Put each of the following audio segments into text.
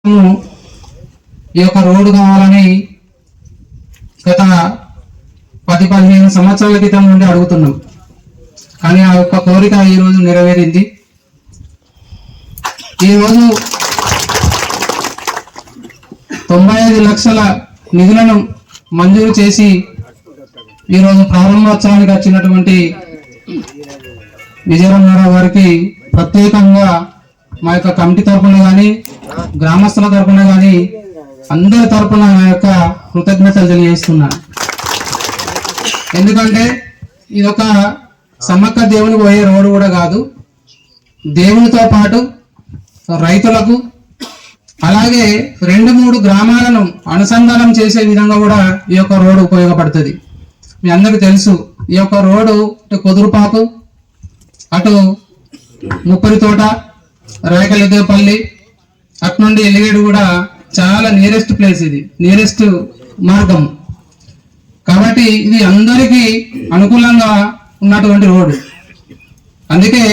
ఈ యొక్క రోడ్డు కావాలని గత 10-15 సంవత్సరాల క్రితం నుండి అడుగుతున్నాం. కానీ ఆ యొక్క కోరిక ఈరోజు నెరవేరింది. ఈరోజు 95 లక్షల నిధులను మంజూరు చేసి ఈరోజు ప్రారంభోత్సవానికి వచ్చినటువంటి విజయరామరావు గారికి ప్రత్యేకంగా మా యొక్క కమిటీ తరఫున కానీ గ్రామస్తుల తరఫున కానీ అందరి తరఫున నా యొక్క కృతజ్ఞతలు తెలియజేస్తున్నాను. ఎందుకంటే ఇదొక సమ్మక్క దేవునికి పోయే రోడ్డు కూడా కాదు, దేవునితో పాటు రైతులకు అలాగే 2-3 గ్రామాలను అనుసంధానం చేసే విధంగా కూడా ఈ యొక్క రోడ్డు ఉపయోగపడుతుంది. మీ అందరికీ తెలుసు, ఈ యొక్క రోడ్డు కుదురుపాకు, అటు ముప్పరితోట, రేకలదేపల్లి, అటు నుండి ఎలిగేడు కూడా చాలా నియరెస్ట్ ప్లేస్, ఇది నియరెస్ట్ మార్గం. కాబట్టి ఇది అందరికీ అనుకూలంగా ఉన్నటువంటి రోడ్డు. అందుకే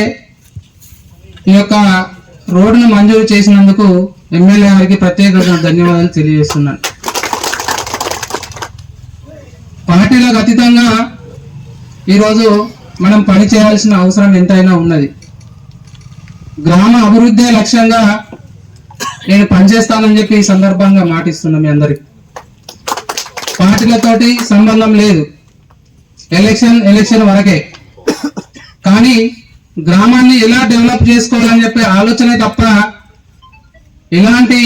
ఈ యొక్క రోడ్డును మంజూరు చేసినందుకు ఎమ్మెల్యే గారికి ప్రత్యేకంగా ధన్యవాదాలు తెలియజేస్తున్నాను. పార్టీలకు అతీతంగా ఈరోజు మనం పని చేయాల్సిన అవసరం ఎంతైనా ఉన్నది. గ్రామ అభివృద్ధి లక్ష్యంగా నేను పనిచేస్తానని చెప్పి ఈ సందర్భంగా మాటిస్తున్నా మీ అందరికి. పార్టీలతోటి సంబంధం లేదు, ఎలక్షన్ వరకే. కానీ గ్రామాన్ని ఎలా డెవలప్ చేసుకోవాలని చెప్పే ఆలోచనే తప్ప ఎలాంటి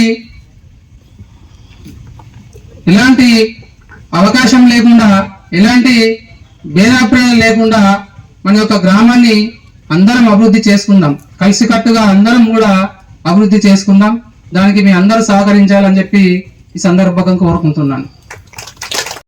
అవకాశం లేకుండా, ఎలాంటి భేదాభిప్రాయాలు లేకుండా మన యొక్క గ్రామాన్ని అందరం అభివృద్ధి చేసుకుందాం. కలిసికట్టుగా అందరం కూడా అభివృద్ధి చేసుకుందాం. దానికి మీ అందరూ సహకరించాలని చెప్పి ఈ సందర్భంగా కోరుకుంటున్నాను.